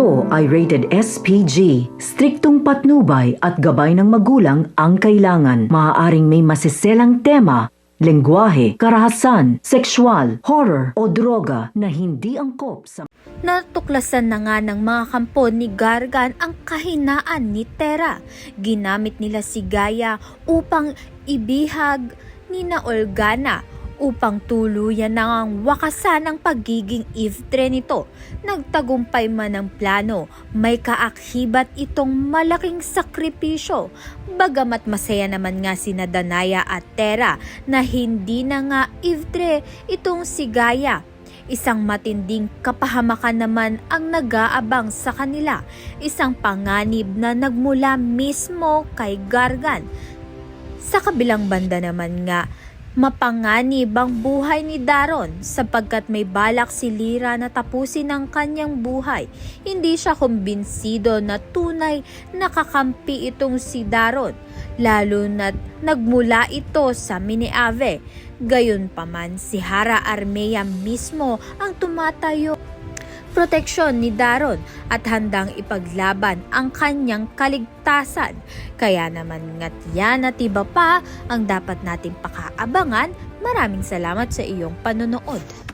ito ay rated SPG. Striktong patnubay at gabay ng magulang ang kailangan. Maaaring may masiselang tema, lengguwahe, karahasan, sexual, horror o droga na hindi angkop sa... Natuklasan na nga ng mga kampo ni Gargan ang kahinaan ni Tera. Ginamit nila si Gaia upang ibihag ni na Olgana upang tuluyan na ang wakasan ang pagiging iftre nito. Nagtagumpay man ang plano, may kaakibat itong malaking sakripisyo. Bagamat masaya naman nga sina Danaya at Tera na hindi na nga iftre itong si Gaia. Isang matinding kapahamakan naman ang nag-aabang sa kanila. Isang panganib na nagmula mismo kay Gargan. Sa kabilang banda naman nga, mapanganib ang buhay ni Daron sapagkat may balak si Lyra na tapusin ang kanyang buhay. Hindi siya kumbinsido na tunay nakakampi itong si Daron, lalo na't nagmula ito sa Miniave. Gayunpaman si Hara Armea mismo ang tumatayo proteksyon ni Daron at handang ipaglaban ang kanyang kaligtasan. Kaya naman nga't yan at iba pa ang dapat nating pakaabangan. Maraming salamat sa iyong panonood.